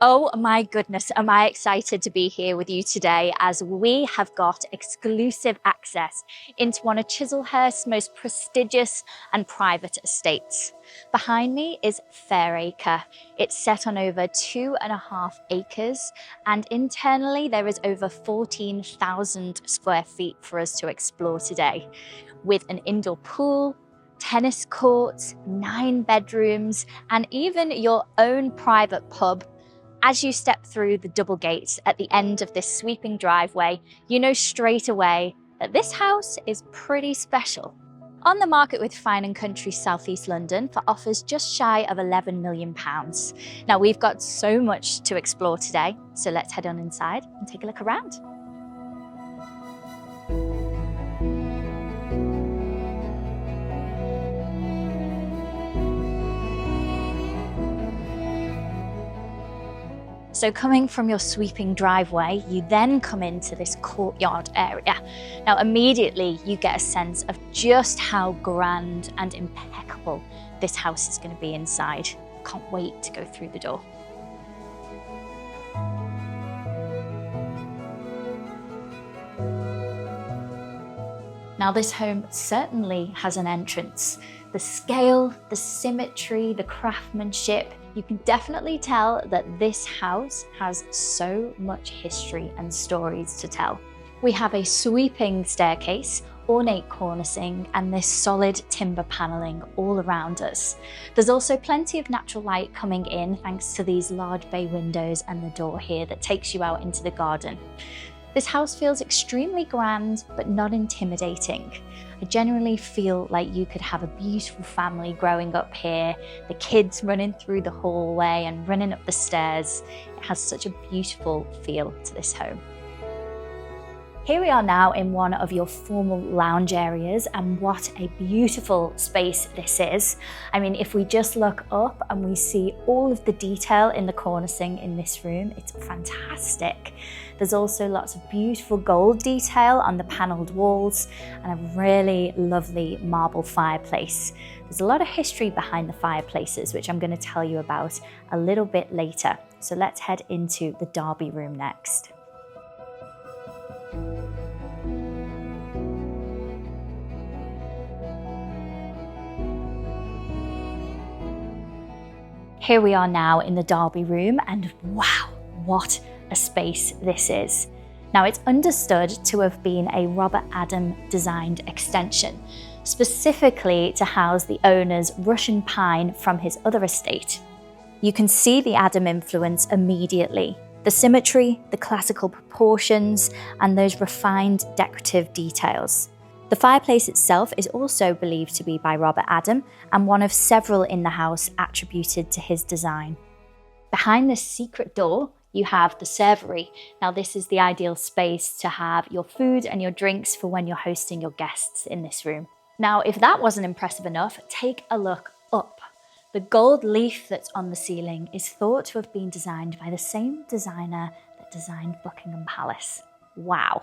Oh my goodness, am I excited to be here with you today as we have got exclusive access into one of Chislehurst's most prestigious and private estates. Behind me is Acre. It's set on over 2.5 acres, and internally there is over 14,000 square feet for us to explore today, with an indoor pool, tennis courts, 9 bedrooms, and even your own private pub. As you step through the double gates at the end of this sweeping driveway, you know straight away that this house is pretty special. On the market with Fine & Country South East London for offers just shy of £11 million. Now we've got so much to explore today, so let's head on inside and take a look around. So coming from your sweeping driveway, you then come into this courtyard area. Now immediately you get a sense of just how grand and impeccable this house is going to be inside. Can't wait to go through the door. Now this home certainly has an entrance. The scale, the symmetry, the craftsmanship, you can definitely tell that this house has so much history and stories to tell. We have a sweeping staircase, ornate cornicing, and this solid timber paneling all around us. There's also plenty of natural light coming in thanks to these large bay windows and the door here that takes you out into the garden. This house feels extremely grand, but not intimidating. I generally feel like you could have a beautiful family growing up here, the kids running through the hallway and running up the stairs. It has such a beautiful feel to this home. Here we are now in one of your formal lounge areas, and what a beautiful space this is. I mean, if we just look up and we see all of the detail in the cornicing in this room, it's fantastic. There's also lots of beautiful gold detail on the panelled walls and a really lovely marble fireplace. There's a lot of history behind the fireplaces, which I'm going to tell you about a little bit later. So let's head into the Derby room next. Here we are now in the Derby room, and wow, what a space this is. Now it's understood to have been a Robert Adam designed extension, specifically to house the owner's Russian pine from his other estate. You can see the Adam influence immediately. The symmetry, the classical proportions, and those refined decorative details. The fireplace itself is also believed to be by Robert Adam, and one of several in the house attributed to his design. Behind this secret door, you have the servery. Now this is the ideal space to have your food and your drinks for when you're hosting your guests in this room. Now, if that wasn't impressive enough, take a look up. The gold leaf that's on the ceiling is thought to have been designed by the same designer that designed Buckingham Palace. Wow.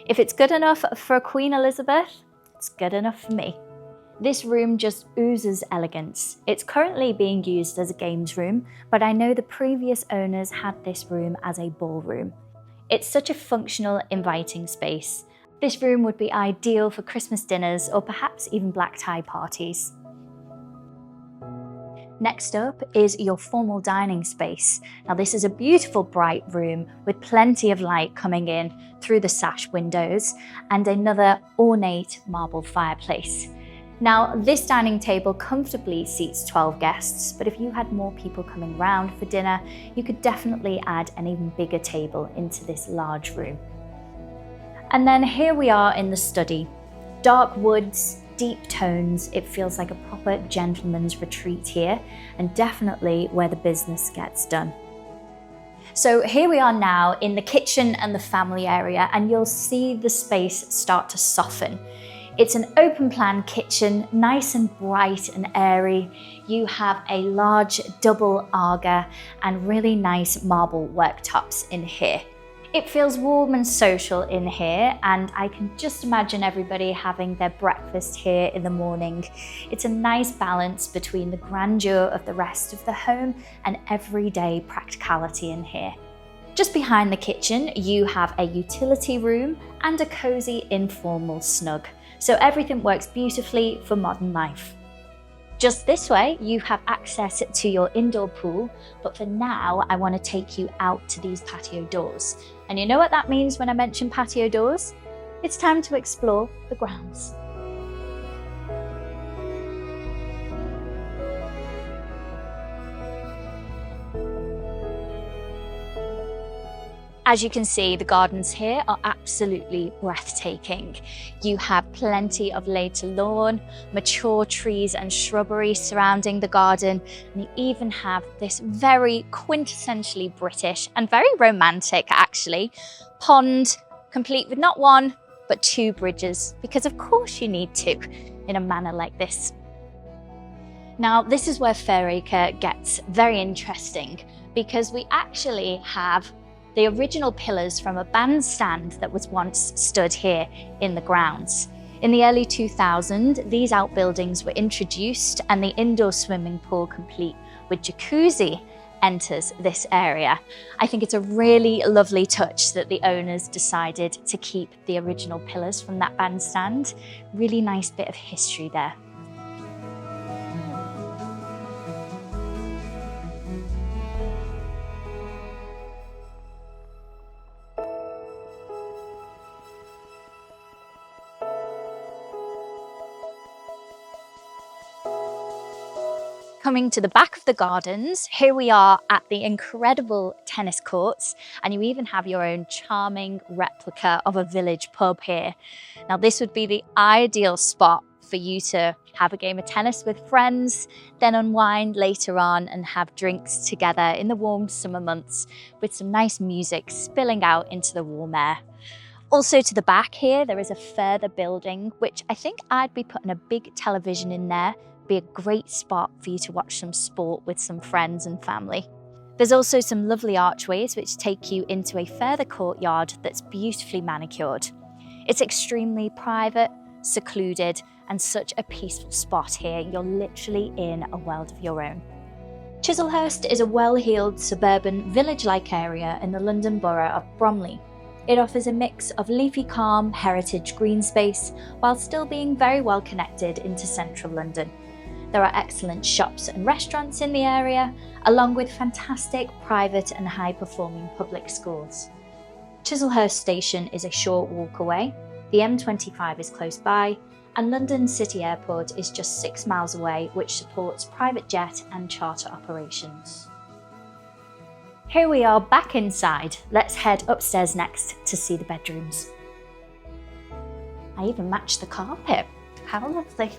If it's good enough for Queen Elizabeth, it's good enough for me. This room just oozes elegance. It's currently being used as a games room, but I know the previous owners had this room as a ballroom. It's such a functional, inviting space. This room would be ideal for Christmas dinners or perhaps even black tie parties. Next up is your formal dining space. Now this is a beautiful bright room with plenty of light coming in through the sash windows and another ornate marble fireplace. Now this dining table comfortably seats 12 guests, but if you had more people coming round for dinner, you could definitely add an even bigger table into this large room. And then here we are in the study. Dark woods, deep tones, it feels like a proper gentleman's retreat here, and definitely where the business gets done. So here we are now in the kitchen and the family area, and you'll see the space start to soften. It's an open plan kitchen, nice and bright and airy. You have a large double Acre and really nice marble worktops in here. It feels warm and social in here, and I can just imagine everybody having their breakfast here in the morning. It's a nice balance between the grandeur of the rest of the home and everyday practicality in here. Just behind the kitchen, you have a utility room and a cozy informal snug. So everything works beautifully for modern life. Just this way, you have access to your indoor pool, but for now, I want to take you out to these patio doors. And you know what that means when I mention patio doors? It's time to explore the grounds. As you can see, the gardens here are absolutely breathtaking. You have plenty of laid-to lawn, mature trees and shrubbery surrounding the garden, and you even have this very quintessentially British and very romantic, actually, pond, complete with not one, but two bridges, because of course you need to in a manor like this. Now, this is where Acre gets very interesting, because we actually have the original pillars from a bandstand that was once stood here in the grounds. In the early 2000s, these outbuildings were introduced and the indoor swimming pool, complete with jacuzzi, enters this area. I think it's a really lovely touch that the owners decided to keep the original pillars from that bandstand. Really nice bit of history there. Coming to the back of the gardens, here we are at the incredible tennis courts, and you even have your own charming replica of a village pub here. Now, this would be the ideal spot for you to have a game of tennis with friends, then unwind later on and have drinks together in the warm summer months with some nice music spilling out into the warm air. Also to the back here, there is a further building, which I think I'd be putting a big television in there. Be a great spot for you to watch some sport with some friends and family. There's also some lovely archways which take you into a further courtyard that's beautifully manicured. It's extremely private, secluded, and such a peaceful spot here. You're literally in a world of your own. Chislehurst is a well-heeled suburban village-like area in the London borough of Bromley. It offers a mix of leafy calm, heritage green space, while still being very well connected into central London. There are excellent shops and restaurants in the area, along with fantastic private and high-performing public schools. Chislehurst Station is a short walk away, the M25 is close by, and London City Airport is just 6 miles away, which supports private jet and charter operations. Here we are back inside. Let's head upstairs next to see the bedrooms. I even matched the carpet. How lovely.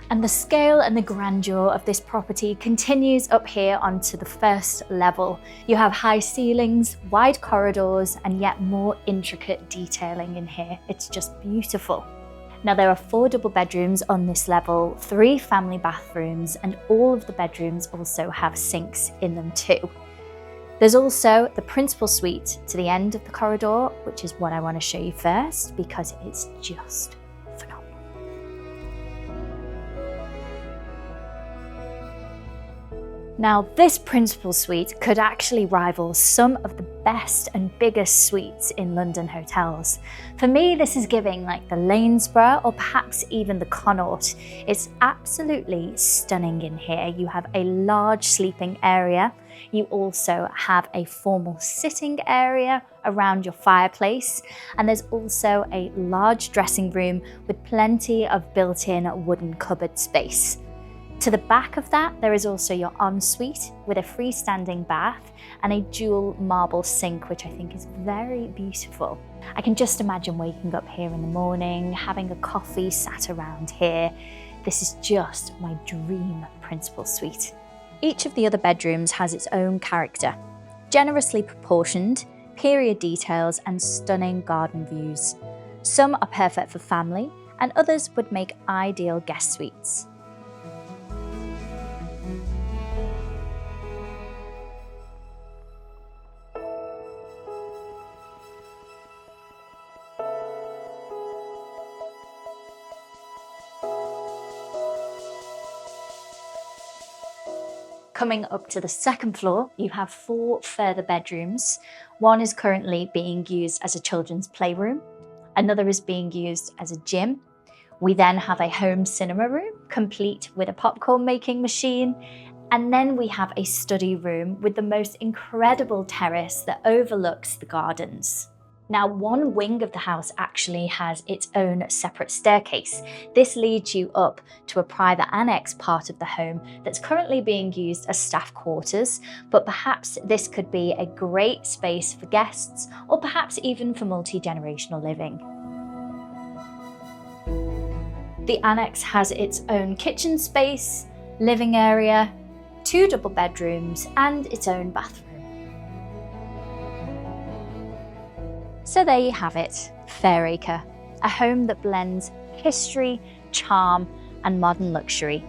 And the scale and the grandeur of this property continues up here onto the first level. You have high ceilings, wide corridors, and yet more intricate detailing in here. It's just beautiful. Now, there are 4 double bedrooms on this level, 3 family bathrooms, and all of the bedrooms also have sinks in them too. There's also the principal suite to the end of the corridor, which is what I want to show you first because it's just phenomenal. Now, this principal suite could actually rival some of the best and biggest suites in London hotels. For me, this is giving like the Lanesborough or perhaps even the Connaught. It's absolutely stunning in here. You have a large sleeping area. You also have a formal sitting area around your fireplace, and there's also a large dressing room with plenty of built-in wooden cupboard space. To the back of that, there is also your ensuite with a freestanding bath and a dual marble sink, which I think is very beautiful. I can just imagine waking up here in the morning, having a coffee sat around here. This is just my dream principal suite. Each of the other bedrooms has its own character, generously proportioned, period details, and stunning garden views. Some are perfect for family, and others would make ideal guest suites. Coming up to the second floor, you have 4 further bedrooms. One is currently being used as a children's playroom. Another is being used as a gym. We then have a home cinema room, complete with a popcorn making machine. And then we have a study room with the most incredible terrace that overlooks the gardens. Now, one wing of the house actually has its own separate staircase. This leads you up to a private annex part of the home that's currently being used as staff quarters, but perhaps this could be a great space for guests or perhaps even for multi-generational living. The annex has its own kitchen space, living area, 2 double bedrooms and its own bathroom. So there you have it, Acre, a home that blends history, charm and modern luxury.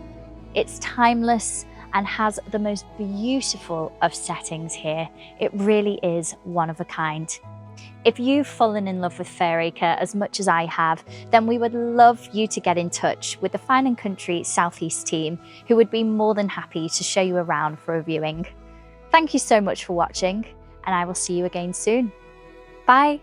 It's timeless and has the most beautiful of settings here. It really is one of a kind. If you've fallen in love with Acre as much as I have, then we would love you to get in touch with the Fine & Country Southeast team, who would be more than happy to show you around for a viewing. Thank you so much for watching, and I will see you again soon. Bye.